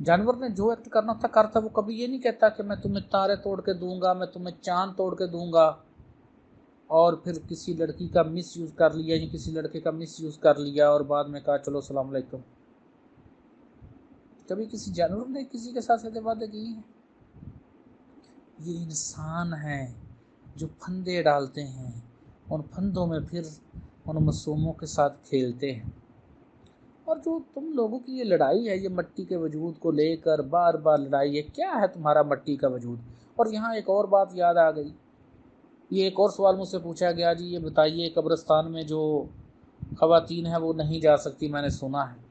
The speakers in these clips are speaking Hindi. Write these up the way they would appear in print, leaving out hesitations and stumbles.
जानवर ने जो एक्ट करना था करता, वो कभी ये नहीं कहता कि मैं तुम्हें तारे तोड़ के दूंगा, मैं तुम्हें चांद तोड़ के दूंगा, और फिर किसी लड़की का मिस यूज़ कर लिया या किसी लड़के का मिस यूज़ कर लिया और बाद में कहा चलो सलाम अलैकुम। कभी किसी जानवर ने किसी के साथ ऐसे वादे किए हैं? ये इंसान हैं जो फंदे डालते हैं, उन फंदों में फिर उन मासूमों के साथ खेलते हैं। और जो तुम लोगों की ये लड़ाई है, ये मिट्टी के वजूद को लेकर बार बार लड़ाई है, क्या है तुम्हारा मिट्टी का वजूद? और यहाँ एक और बात याद आ गई, ये एक और सवाल मुझसे पूछा गया, जी ये बताइए कब्रिस्तान में जो ख़वातीन है वो नहीं जा सकती, मैंने सुना है।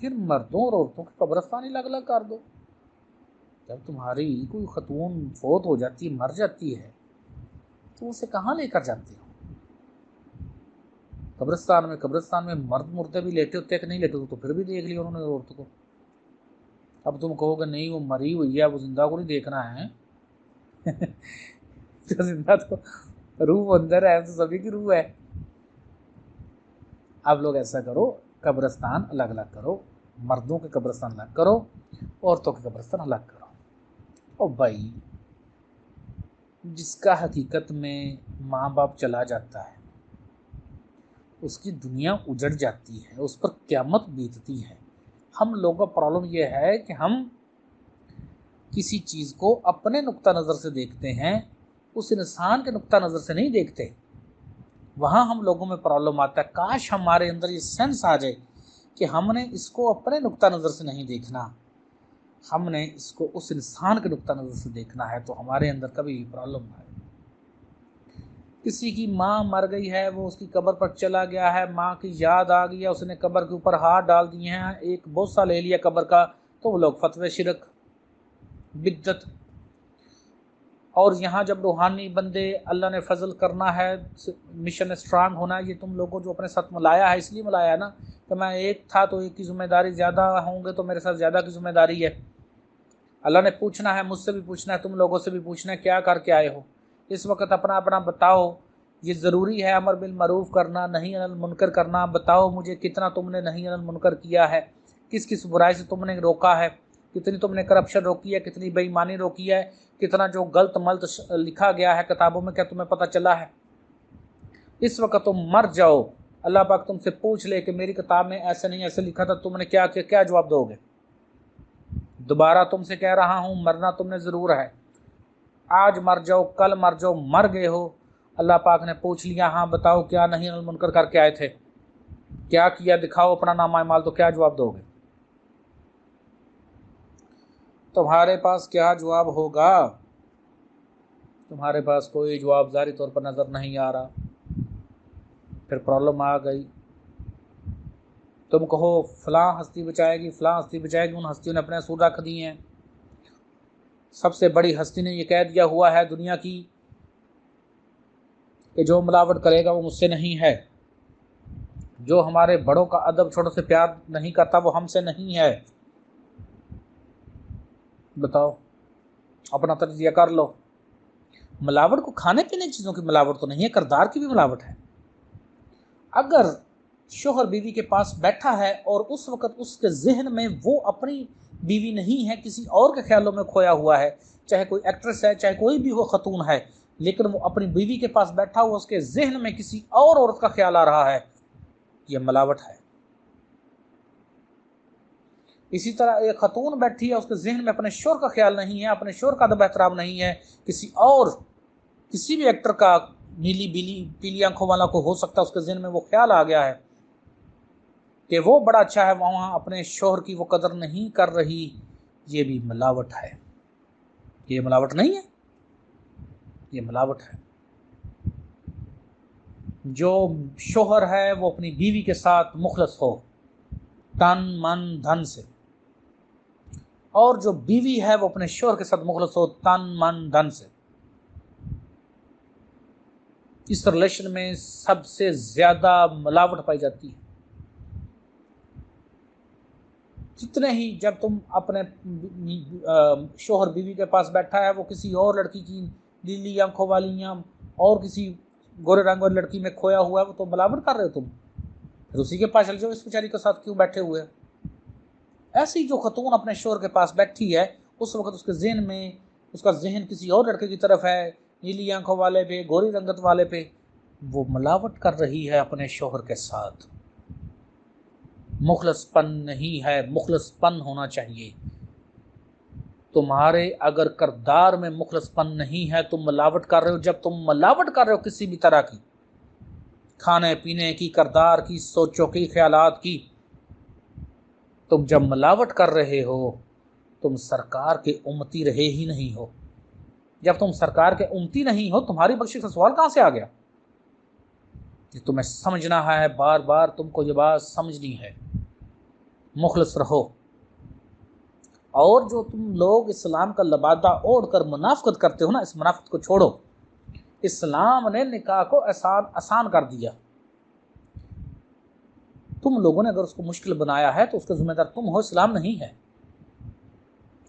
फिर मर्दों और औरतों के कब्रिस्तान ही अलग अलग कर दो। जब तुम्हारी कोई खतून फौत हो जाती है, मर जाती है, तो उसे कहाँ लेकर जाते हो? कब्रिस्तान में मर्द मुर्दे भी लेटे होते हैं कि नहीं लेटे होते? तो फिर भी देख लिया उन्होंने औरत को। अब तुम कहोगे नहीं वो मरी हुई है, वो जिंदा को नहीं देखना है। तो जिंदा तो रूह अंदर है, तो सभी की रूह है। आप लोग ऐसा करो, कब्रिस्तान अलग अलग करो, मर्दों के कब्रिस्तान अलग करो, औरतों के कब्रिस्तान अलग करो। और भाई जिसका हकीकत में माँ बाप चला जाता है, उसकी दुनिया उजड़ जाती है, उस पर क़यामत बीतती है। हम लोगों का प्रॉब्लम यह है कि हम किसी चीज़ को अपने नुक्ता नज़र से देखते हैं, उस इंसान के नुक्ता नज़र से नहीं देखते। वहाँ हम लोगों में प्रॉब्लम आता है। काश हमारे अंदर ये सेंस आ जाए कि हमने इसको अपने नुक्ता नज़र से नहीं देखना, हमने इसको उस इंसान के नुक्ता नज़र से देखना है, तो हमारे अंदर कभी भी प्रॉब्लम ना आए। किसी की माँ मर गई है, वो उसकी कब्र पर चला गया है, माँ की याद आ गई है, उसने कब्र के ऊपर हाथ डाल दिए हैं, एक बोसा ले लिया कब्र का, तो वो लोग फतवे शिरक बिद्दत। और यहाँ जब रूहानी बंदे, अल्लाह ने फजल करना है, मिशन स्ट्रांग होना है, ये तुम लोगों जो अपने साथ मिलाया है, इसलिए मिलाया है ना कि मैं एक था तो एक की जिम्मेदारी ज़्यादा होंगे तो मेरे साथ ज़्यादा की जिम्मेदारी है। अल्लाह ने पूछना है, मुझसे भी पूछना है, तुम लोगों से भी पूछना है, क्या करके आए हो इस वक्त, अपना अपना बताओ। ये ज़रूरी है अमर बिल मरूफ़ करना, नहीं अनिल मुनकर करना। बताओ मुझे कितना तुमने नहीं अनिल मुनकर किया है, किस किस बुराई से तुमने रोका है, कितनी तुमने करप्शन रोकी है, कितनी बेईमानी रोकी है, कितना जो गलत मलत लिखा गया है किताबों में, क्या तुम्हें पता चला है? इस वक्त तुम मर जाओ, अल्लाह पाक तुमसे पूछ ले कि मेरी किताब में ऐसे नहीं ऐसे लिखा था, तुमने क्या किया, क्या जवाब दोगे? दोबारा तुमसे कह रहा हूँ, मरना तुमने ज़रूर है। आज मर जाओ, कल मर जाओ, मर गए हो, अल्लाह पाक ने पूछ लिया, हाँ बताओ क्या नहीं अनिल मुनकर करके आए थे, क्या किया, दिखाओ अपना नामा माल, तो क्या जवाब दोगे? तुम्हारे पास क्या जवाब होगा? तुम्हारे पास कोई जवाब ज़ाहिरी तौर पर नज़र नहीं आ रहा। फिर प्रॉब्लम आ गई। तुम कहो फ़लाँ हस्ती बचाएगी, फ़लाँ हस्ती बचाएगी, उन हस्तियों ने अपने असूल रख दिए हैं। सबसे बड़ी हस्ती ने यह कह दिया हुआ है दुनिया की कि जो मिलावट करेगा वो मुझसे नहीं है, जो हमारे बड़ों का अदब छोटों से प्यार नहीं करता वो हमसे नहीं है। बताओ, अपना तजिया कर लो। मिलावट को खाने पीने की चीज़ों की मिलावट तो नहीं है, किरदार की भी मिलावट है। अगर शोहर बीवी के पास बैठा है और उस वक्त उसके जहन में वो अपनी बीवी नहीं है, किसी और के ख्यालों में खोया हुआ है, चाहे कोई एक्ट्रेस है, चाहे कोई भी वो खतून है, लेकिन वो अपनी बीवी के पास बैठा हुआ, उसके जहन में किसी और औरत का ख्याल आ रहा है, ये मिलावट है। इसी तरह एक खतून बैठी है, उसके जहन में अपने शोहर का ख्याल नहीं है, अपने शोहर का अदब एहतराम नहीं है, किसी और, किसी भी एक्टर का, नीली बीली पीली आंखों वाला को हो सकता है उसके जहन में वो ख्याल आ गया है कि वो बड़ा अच्छा है, वहाँ अपने शोहर की वो कदर नहीं कर रही, ये भी मिलावट है। ये मिलावट नहीं है, ये मिलावट है। जो शोहर है वो अपनी बीवी के साथ मुखलस हो तन मन धन से, और जो बीवी है वो अपने शोहर के साथ मुखलस हो तन मन धन से। इस रिलेशन में सबसे ज्यादा मिलावट पाई जाती है। जितने ही जब तुम अपने शोहर बीवी के पास बैठा है, वो किसी और लड़की की नीली आंखों वाली या और किसी गोरे रंग वाली लड़की में खोया हुआ है, वो तो मिलावट कर रहे हो तुम। फिर उसी के पास चल जाओ, इस बेचारी के साथ क्यों बैठे हुए। ऐसी जो खतून अपने शोहर के पास बैठी है, उस वक्त उसके जहन में, उसका जहन किसी और लड़के की तरफ है, नीली आंखों वाले पे, गोरी रंगत वाले पे, वो मिलावट कर रही है अपने शोहर के साथ। मुखलसपन नहीं है, मुखलसपन होना चाहिए। तुम्हारे अगर किरदार में मुखलसपन नहीं है, तुम मिलावट कर रहे हो। जब तुम मिलावट कर रहे हो किसी भी तरह की, खाने पीने की, किरदार की, सोचों की, ख्यालात की, तुम जब मिलावट कर रहे हो, तुम सरकार के उम्मती रहे ही नहीं हो। जब तुम सरकार के उम्मती नहीं हो, तुम्हारी बख्शिश का सवाल कहां से आ गया। ये तुम्हें समझना है, बार बार तुमको ये बात समझनी है। मुखलस रहो। और जो तुम लोग इस्लाम का लबादा ओढ़ कर मुनाफिकत करते हो ना, इस मुनाफिकत को छोड़ो। इस्लाम ने निकाह को आसान कर दिया। तुम लोगों ने अगर उसको मुश्किल बनाया है तो उसका जिम्मेदार तुम हो, इस्लाम नहीं है।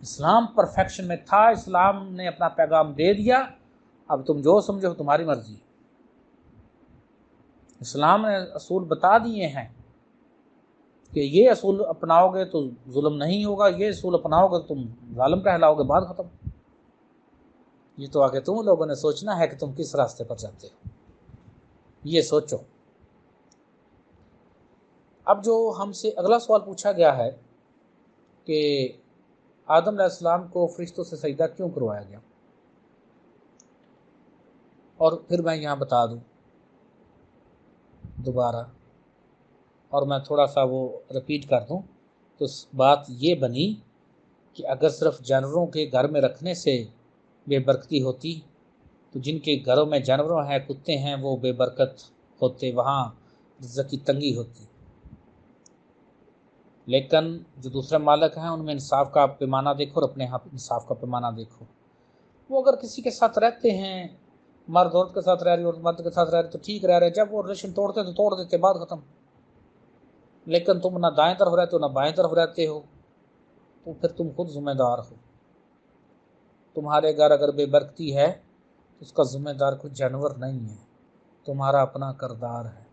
इस्लाम परफेक्शन में था, इस्लाम ने अपना पैगाम दे दिया। अब तुम जो समझो तुम्हारी मर्जी। इस्लाम ने असूल बता दिए हैं कि ये असूल अपनाओगे तो जुल्म नहीं होगा, ये असूल अपनाओगे तो तुम जालिम कहलाओगे, बात खत्म। ये तो आगे तुम लोगों ने सोचना है कि तुम किस रास्ते पर जाते हो, ये सोचो। अब जो हमसे अगला सवाल पूछा गया है कि आदम अलैहिस्सलाम को फरिश्तों से सजदा क्यों करवाया गया, और फिर मैं यहाँ बता दूँ दोबारा, और मैं थोड़ा सा वो रिपीट कर दूँ। तो बात ये बनी कि अगर सिर्फ जानवरों के घर में रखने से बेबरकती होती, तो जिनके घरों में जानवर हैं, कुत्ते हैं, वो बेबरकत होते, वहाँ रिज़्क़ की तंगी होती। लेकिन जो दूसरे मालिक हैं, उनमें इंसाफ का पैमाना देखो और अपने यहाँ इंसाफ का पैमाना देखो। वो अगर किसी के साथ रहते हैं, मर्द औरत के साथ रह रही, औरत मर्द के साथ रह रही, तो ठीक रह रहे। जब वो रिलेशन तोड़ते तो तोड़ देते, बात खत्म। लेकिन तुम ना दाएं तरफ रहते हो ना बाएं तरफ रहते हो, तो फिर तुम खुद जिम्मेदार हो। तुम्हारे घर अगर बेबरकती है तो उसका जिम्मेदार कोई जानवर नहीं है, तुम्हारा अपना किरदार है,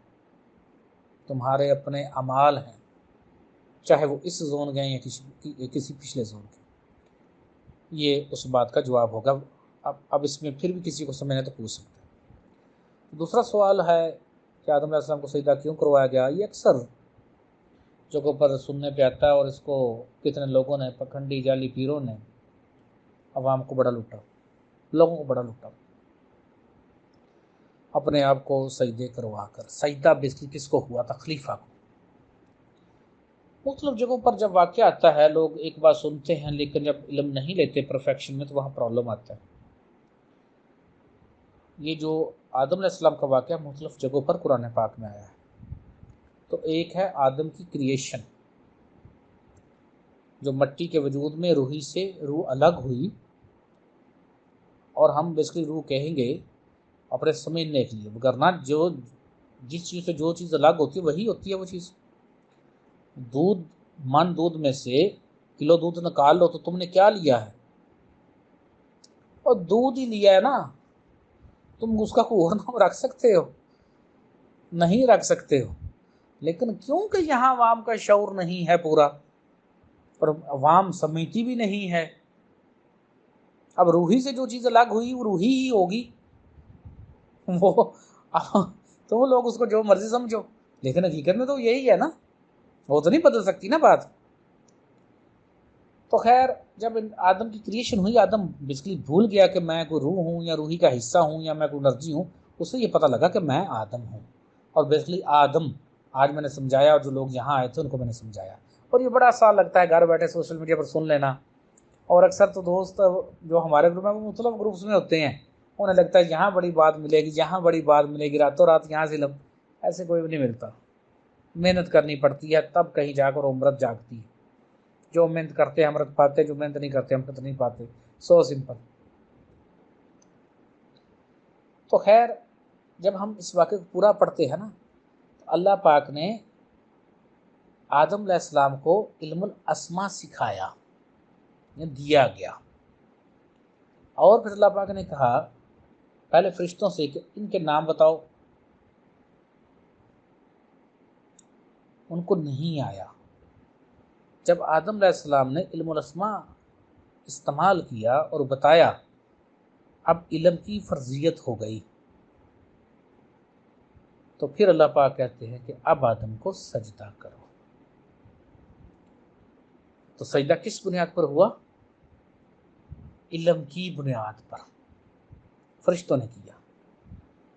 तुम्हारे अपने अमाल हैं, चाहे वो इस जोन गए या किसी पिछले जोन के। ये उस बात का जवाब होगा। अब इसमें फिर भी किसी को समझना तो पूछ सकते हैं। दूसरा सवाल है कि आदम अलैहिस्सलाम को सजदा क्यों करवाया गया। ये अक्सर जगहों पर सुनने पे आता है, और इसको कितने लोगों ने, पखंडी जाली पीरों ने अवाम को बड़ा लूटा, लोगों को बड़ा लूटा, अपने आप को सजदे करवा कर। सजदा बेसिकली किसको हुआ था, खलीफा को। मुख्तलिफ जगहों पर जब वाक़या आता है, लोग एक बात सुनते हैं, लेकिन जब इल्म नहीं लेते परफेक्शन में, तो वहाँ प्रॉब्लम आता है। ये जो आदम अलैहिस्सलाम का वाक़या मुख्तलिफ जगहों पर कुरान पाक में आया है। तो एक है आदम की क्रिएशन, जो मिट्टी के वजूद में रूही से रूह अलग हुई, और हम बेसिकली रूह कहेंगे अपने समझने के लिए, वरना जो जिस चीज़ से जो चीज़ अलग होती है वही होती है वो चीज़। दूध में से किलो दूध निकाल लो तो तुमने क्या लिया है, और दूध ही लिया है ना, तुम उसका कोई और नाम रख सकते हो, नहीं रख सकते हो। लेकिन क्योंकि यहाँ अवाम का शऊर नहीं है पूरा, और अवाम समझती भी नहीं है, अब रूही से जो चीज़ अलग हुई वो रूही ही होगी। वो तो लोग उसको जो मर्जी समझो, लेकिन हकीकत में तो यही है ना, वो तो नहीं बदल सकती ना बात। तो खैर, जब आदम की क्रिएशन हुई, आदम बेसिकली भूल गया कि मैं कोई रूह हूँ या रूही का हिस्सा हूँ या मैं कोई एनर्जी हूँ। उसे ये पता लगा कि मैं आदम हूँ, और बेसिकली आदम आज मैंने समझाया, और जो लोग यहाँ आए थे उनको मैंने समझाया। और ये बड़ा आसान लगता है घर बैठे सोशल मीडिया पर सुन लेना। और अक्सर तो दोस्त जो हमारे ग्रुप में, वो मुख्तलिफ ग्रुप्स में होते हैं, उन्हें लगता है यहाँ बड़ी बात मिलेगी, यहाँ बड़ी बात मिलेगी, रातों रात यहाँ से लब। ऐसे कोई भी नहीं मिलता। मेहनत करनी पड़ती है, तब कहीं जाकर अमृत जागती है। जो मेहनत करते हैं अमृत पाते, जो मेहनत नहीं करते अमृत नहीं पाते। So simple. तो खैर, जब हम इस वाक़े को पूरा पढ़ते हैं ना, तो अल्लाह पाक ने आदम अलैहिस्सलाम को इल्मुल अस्मा सिखाया, दिया गया। और फिर अल्लाह पाक ने कहा पहले फरिश्तों से कि इनके नाम बताओ। उनको नहीं आया। जब आदम अलैहिस्सलाम ने इल्मुल अस्मा इस्तेमाल किया और बताया, अब इल्म की फर्जियत हो गई, तो फिर अल्लाह पाक कहते हैं कि अब आदम को सजदा करो। तो सजदा किस बुनियाद पर हुआ? इल्म की बुनियाद पर फरिश्तों ने किया।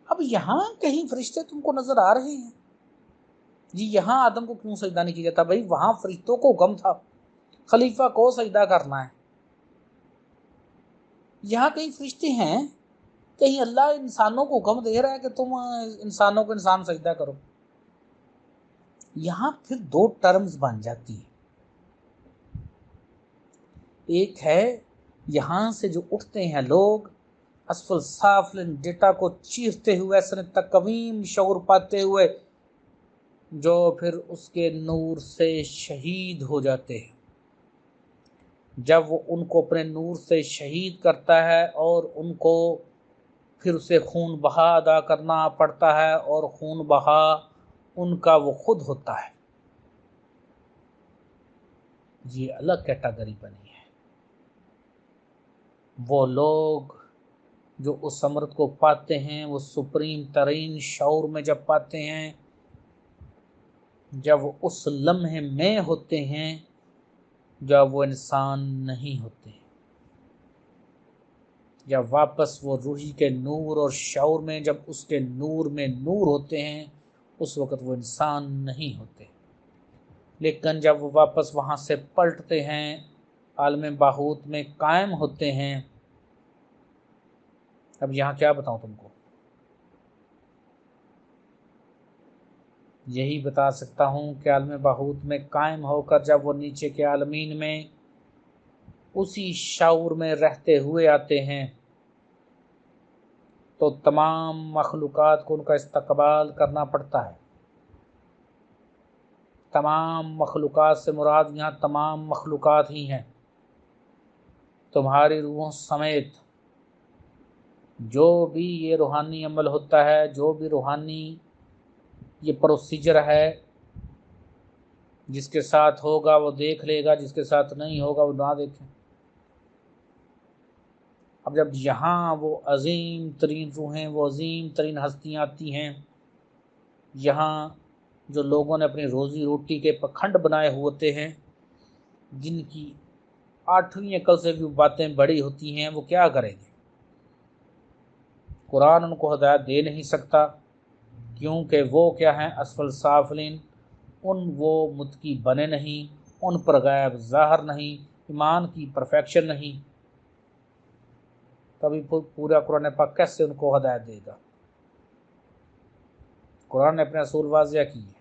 अब यहाँ कहीं फरिश्ते तुमको नजर आ रहे हैं जी, यहाँ आदम को क्यों सजदा नहीं किया जाता? भाई वहां फरिश्तों को हुक्म था खलीफा को सजदा करना है। यहाँ कहीं फरिश्ते हैं, कहीं अल्लाह इंसानों को हुक्म दे रहा है कि तुम इंसानों को इंसान सजदा करो। यहाँ फिर दो टर्म्स बन जाती है। एक है यहाँ से जो उठते हैं लोग असफल साफिलिन डेटा को चीरते हुए, असर तकवीम शऊर पाते हुए, जो फिर उसके नूर से शहीद हो जाते हैं। जब वो उनको अपने नूर से शहीद करता है और उनको फिर उसे खून बहा अदा करना पड़ता है, और खून बहा उनका वो खुद होता है। ये अलग कैटेगरी बनी है। वो लोग जो उस अमृत को पाते हैं, वो सुप्रीम तरीन शऊर में जब पाते हैं, जब वो उस लम्हे में होते हैं जब वो इंसान नहीं होते, जब वापस वो रूही के नूर और शऊर में, जब उसके नूर में नूर होते हैं, उस वक़्त वो इंसान नहीं होते। लेकिन जब वो वापस वहाँ से पलटते हैं, आलम बाहूत में कायम होते हैं। अब यहाँ क्या बताऊँ तुमको, यही बता सकता हूँ कि आलम बाहूत में कायम होकर जब वो नीचे के आलमीन में उसी शऊर में रहते हुए आते हैं, तो तमाम मखलूक़ात को उनका इस्तक़बाल करना पड़ता है। तमाम मखलूक़ात से मुराद यहाँ तमाम मखलूक़ात ही हैं, तुम्हारी रूहों समेत। जो भी ये रूहानी अमल होता है, जो भी रूहानी ये प्रोसीजर है, जिसके साथ होगा वो देख लेगा, जिसके साथ नहीं होगा वो ना देखे। अब जब यहाँ वो अजीम तरीन रूहें, वो अजीम तरीन हस्तियाँ आती हैं, यहाँ जो लोगों ने अपनी रोज़ी रोटी के पखंड बनाए होते हैं, जिनकी आठवीं अकल से भी बातें बड़ी होती हैं, वो क्या करेंगे? कुरान उनको हदायत दे नहीं सकता, क्योंकि वो क्या हैं? असफल साफिलिन। वो मुत्की बने नहीं, उन पर गैब ज़ाहिर नहीं, ईमान की परफेक्शन नहीं। तभी पूरा कुरान पाक कैसे उनको हदायत देगा? कुरान ने अपने असूल वाज़िया किए।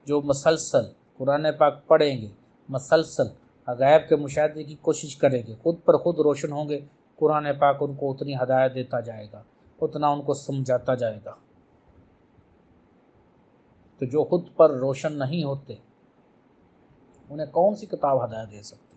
जो मसलसल कुरान पाक पढ़ेंगे, मसलसल गैब के मुशाहदे की कोशिश करेंगे, खुद पर खुद रोशन होंगे, कुरान पाक उनको उतनी हदायत देता जाएगा, उतना उनको समझाता जाएगा। तो जो खुद पर रोशन नहीं होते, उन्हें कौन सी किताब हदायत दे सकती?